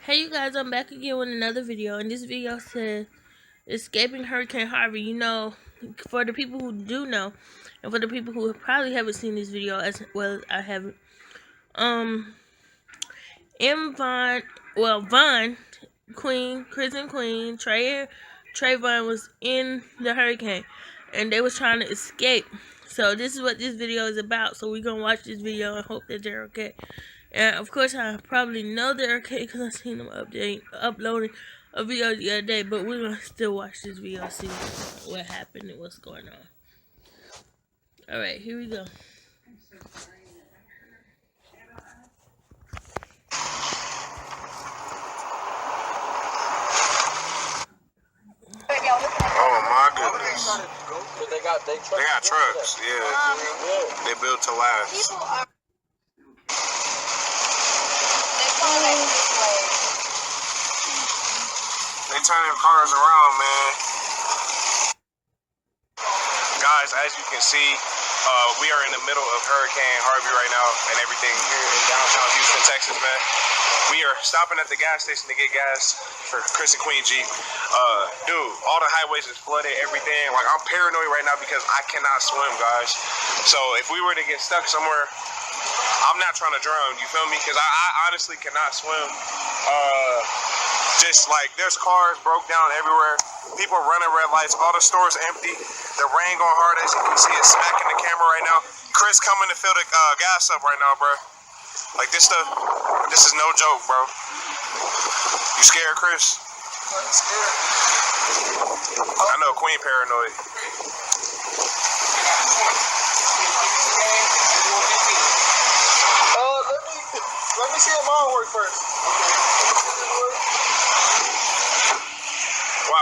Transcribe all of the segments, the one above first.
Hey you guys, I'm back again with another video, and this video says escaping Hurricane Harvey. You know, for the people who do know, and for the people who probably haven't seen this video as well as I haven't, Von, Queen, Chris and Queen, Trayvon was in the hurricane, and they was trying to escape. So this is what this video is about. So we're gonna watch this video and hope that they're okay. And of course, I probably know they're okay because I seen them uploading a video the other day. But we're gonna still watch this video, see what happened and what's going on. All right, here we go. Oh my goodness. They got trucks, yeah. They built to last. They turning cars around, man. Guys, as you can see, we are in the middle of Hurricane Harvey right now and everything here in downtown Houston, Texas, man. We are stopping at the gas station to get gas for Chris and Queen G. Dude, all the highways is flooded, everything. Like, I'm paranoid right now because I cannot swim, guys. So if we were to get stuck somewhere, I'm not trying to drown, you feel me? Because I honestly cannot swim. Just like, there's cars broke down everywhere. People running red lights. All the stores empty. The rain going hard, as you can see, it's smacking the camera right now. Chris coming to fill the gas up right now, bro. Like, this is no joke, bro. You scared, Chris? I'm scared. I know Queen paranoid. Let me see if mine work first.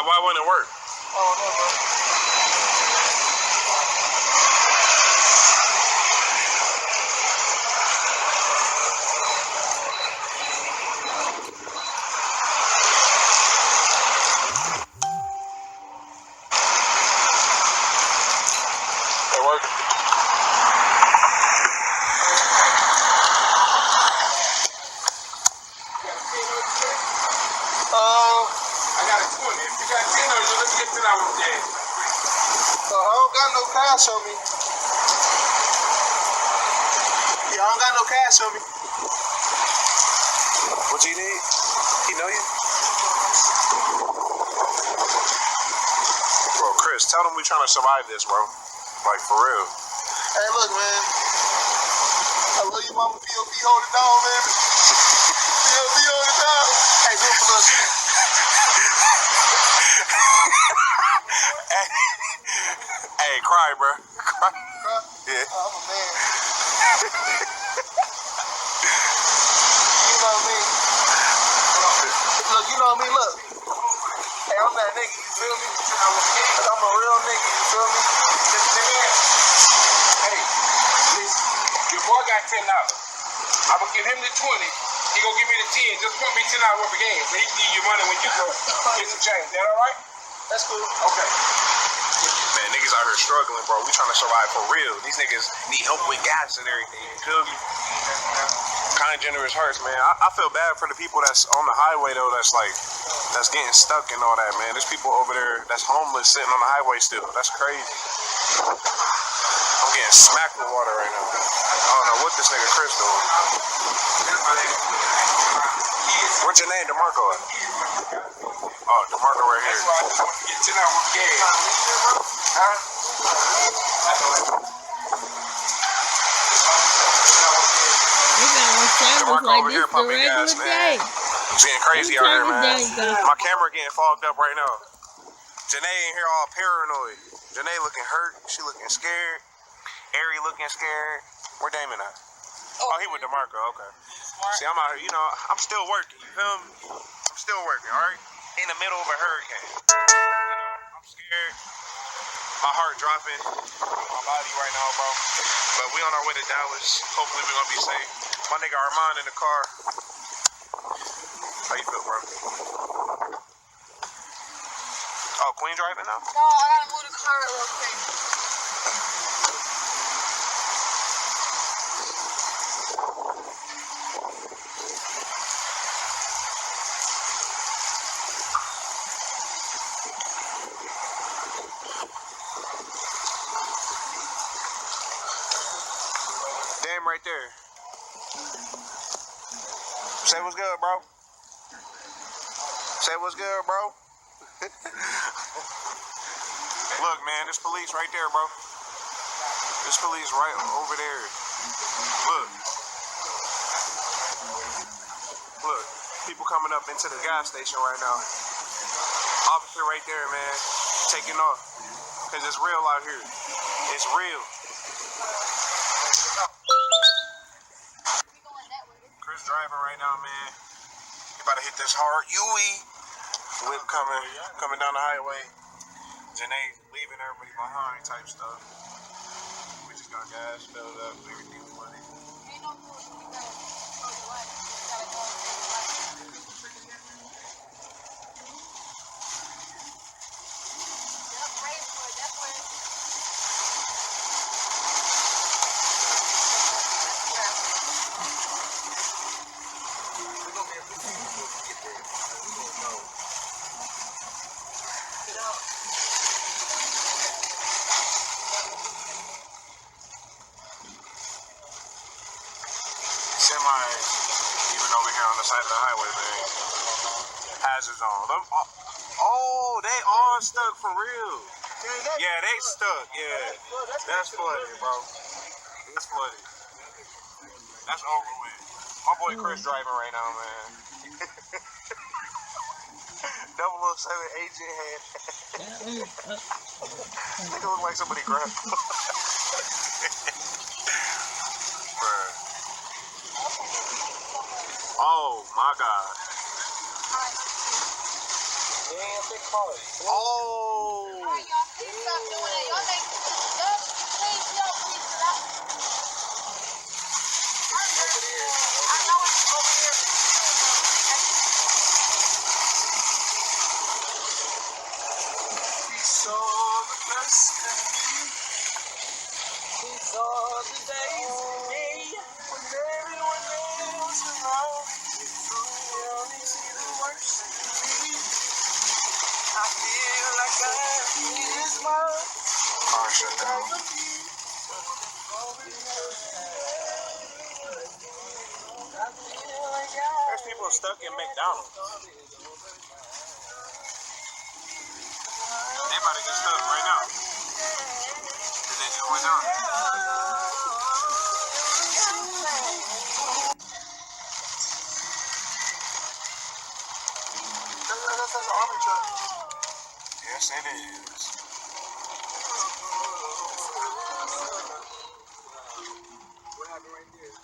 Why wouldn't it work? Oh, no, bro. It worked. I got a 20. If you got 10 of you, let's get to that one day. I don't got no cash on me. Yeah, I don't got no cash on me. What you need? He know you? Bro, Chris, tell them we trying to survive this, bro. Like, for real. Hey, look, man. I love you, mama. POP, hold it down, man. POP, hold it down. Hey, do it for us. Hey, cry, bro. Cry. Yeah. Oh, I'm a man. You know me. Look, you know me, look. Hey, I'm that nigga, you feel me? I'm a real nigga, you feel me? Hey, listen, your boy got $10. I'm gonna give him the 20. He gonna give me the 10. Just put me $10 worth of games. So he can give you money when you go get some change. That all right? That's cool. Okay. Man, niggas out here struggling, bro. We trying to survive for real. These niggas need help with gas and everything. You feel me? Kind, generous hearts, man. I feel bad for the people that's on the highway, though, that's getting stuck and all that, man. There's people over there that's homeless sitting on the highway still. That's crazy. I'm getting smacked with water right now. I don't know what this nigga Chris doing. What's your name, DeMarco? Oh, DeMarco right here. That's why I just want to get $10 worth of games. Huh? We got one sandwich DeMarco like over this here the pumping regular gas, day. man. It's getting crazy out here, man. My camera getting fogged up right now. Janae in here all paranoid. Janae looking hurt. She looking scared. Ari looking scared. Where Damon at? Oh, he with DeMarco. Okay. See, I'm out here. You know, I'm still working. You feel me? I'm still working. All right. In the middle of a hurricane. You know, I'm scared. My heart dropping on my body right now, bro. But we on our way to Dallas. Hopefully we're gonna be safe. My nigga Armand in the car. How you feel, bro? Oh, Queen driving now? No, I gotta move the car real quick. Say what's good, bro. Say what's good, bro. Look, man, there's police right there, bro. There's police right over there. Look. Look. People coming up into the gas station right now. Officer right there, man. Taking off. Because it's real out here. It's real. Chris driving right now, man. You about to hit this hard UE. Whip coming down the highway. Janae leaving everybody behind type stuff. We just got gas filled up. Everything's money. Semis, even over here on the side of the highway, man. Hazards on. Oh, they all stuck for real. Yeah, they stuck. Yeah, that's flooded, bro. That's flooded. That's over with. My boy Chris driving right now, man. 007 agent head. Nigga look like somebody grabbed him. Bruh. Oh my God. Damn, big car. Oh. Alright, y'all, please stop doing that. Y'all make please stop. I know it's over here. He saw the best in me. He saw the days in me when everyone else was around. He only see the worst in me. I feel like I is mine. Car shut down. There's people stuck in McDonald's. They about to get stuck right now. Cause they just went down. That's an army truck. Yes, it is. What happened right there?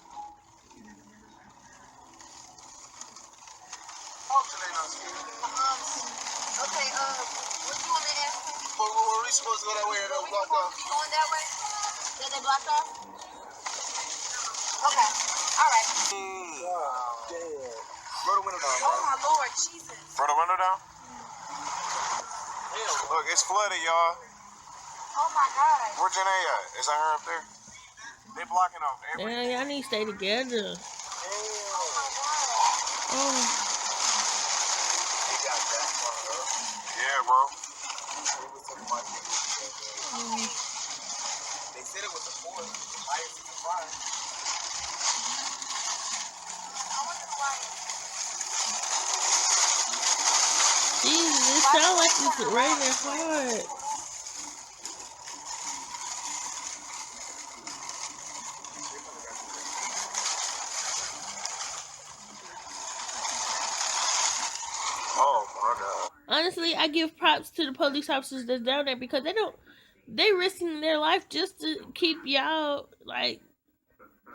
Oh, today not scared. Okay, what you want me to ask you? But were we supposed to go that way or We blocked supposed off? to be going that way? That they blocked off? Okay, alright. Damn. Roll the window down, bro. Oh my Lord, Jesus. Roll the window down. Damn. Look, it's flooded, y'all. Oh my God. Where Janae at? Is that her up there? They blocking off everything. Man, y'all need to stay together. Oh my God. Oh. They got that far, bro. Yeah, bro. They said it was a 4. The highest is a 5. Jesus, it sounds like it's raining hard. Oh my God. Honestly, I give props to the police officers that's down there because they risking their life just to keep y'all like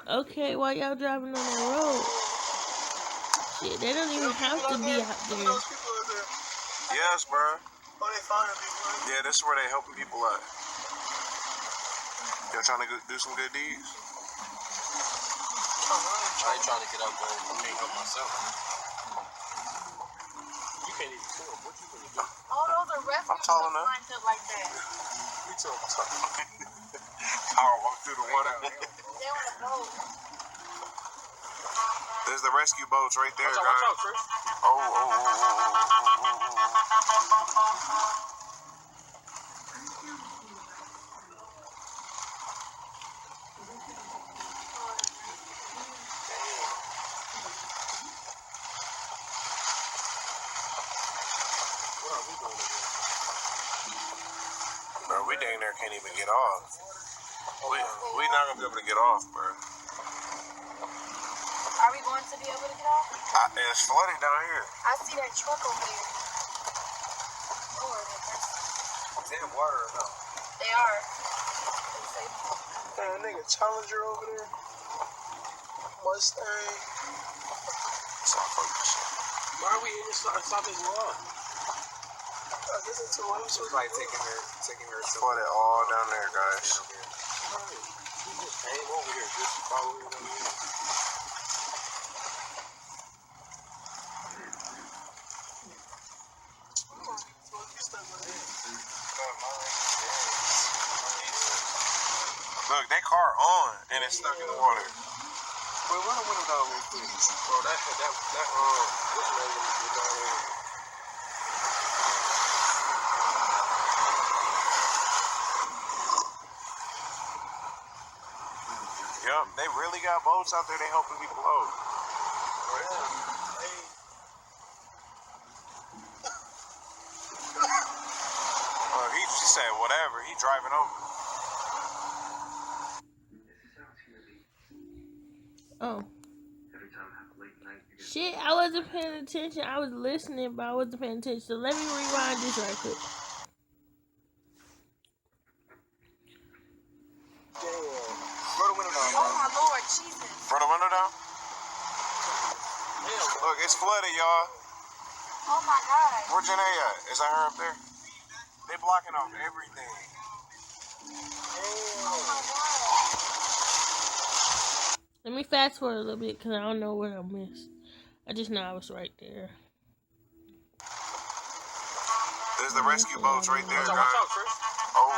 okay while y'all driving on the road. Shit, they don't even have to be out there. Those people are there. Yes, bro. Oh, they finding people. Yeah, this is where they helping people at. Y'all trying to do some good deeds? I ain't trying to get out there and can't help myself. You can't even see them. What you gonna do? Oh, those are rescue I'm tall trucks enough. lined up like that. We too tough. I'll walk through the water. They're on a boat. There's the rescue boats right there, Watch guys. out, Chris. Oh. we dang near can't even get off. We not gonna be able to get off, bro. Are we going to be able to get off? It's flooded down here. I see that truck over there. Lord, Is it in water or no? they are. That nigga Challenger over there. Mustang. It's all focused. Why are we inside this wall? I guess it's a one. It's like taking her. It's flooded all down there, guys. We just came over here, just follow it over here. Look, that car on and it's stuck in the water. Well, run the window down real quick. Bro, what's the name of the Yup, they really got boats out there. They helping people out. She said whatever. He driving over. Oh. Shit, I wasn't paying attention. I was listening, but I wasn't paying attention. So let me rewind this right quick. Roll the window down. Oh my Lord, Jesus. Roll the window down. Look, it's flooded, y'all. Oh my God. Where Janae at? Is that her up there? They blocking off everything. Oh my God. Let me fast forward a little bit because I don't know where I missed. I just know I was right there. There's the rescue boats right there, guys. Watch out, Chris. Oh.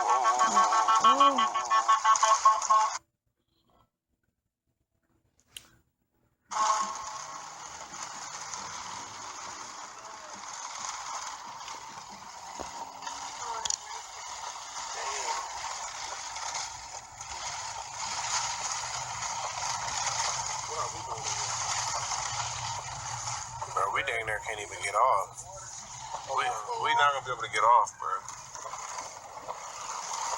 Bro, we dang near can't even get off. We not gonna be able to get off, bro.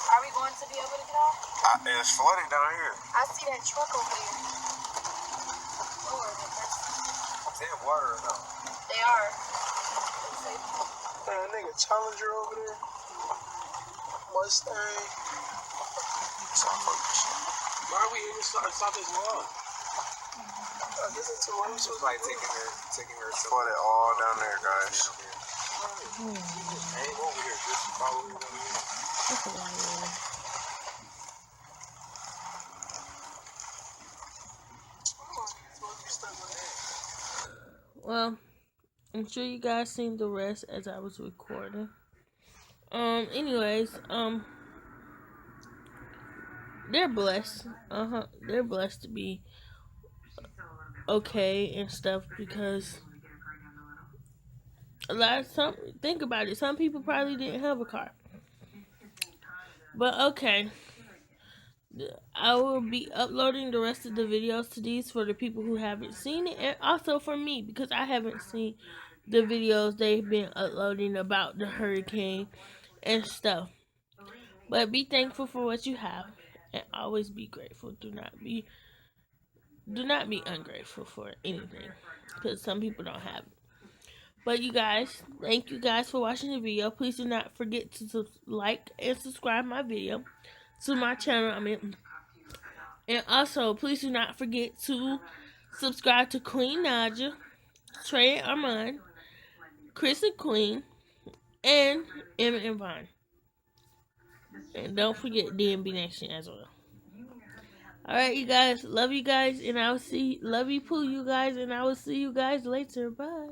Are we going to be able to get off? It's flooded down here. I see that truck over there. Lord, Is it in water or no? they are. That nigga Challenger over there. Mustang. It's all focused. Why are we inside this wall? I guess it's a one. It's like taking her. It's flooded all down there, guys. We just came over here, just follow it over here. That's a lot of water. Well, I'm sure you guys seen the rest as I was recording. Anyways, they're blessed. They're blessed to be okay and stuff because think about it. Some people probably didn't have a car. But okay. I will be uploading the rest of the videos to these for the people who haven't seen it, and also for me because I haven't seen the videos they've been uploading about the hurricane and stuff. But be thankful for what you have and always be grateful. Do not be ungrateful for anything because some people don't have it. But you guys, thank you guys for watching the video. Please do not forget to like and subscribe my video to my channel. And also please do not forget to subscribe to Queen Naja, Trey and Armand, Chris and Queen, and Emma and Vaughn. And don't forget DMB Nation as well. Alright, you guys. Love you guys, and love you, Pooh, you guys, and I will see you guys later. Bye.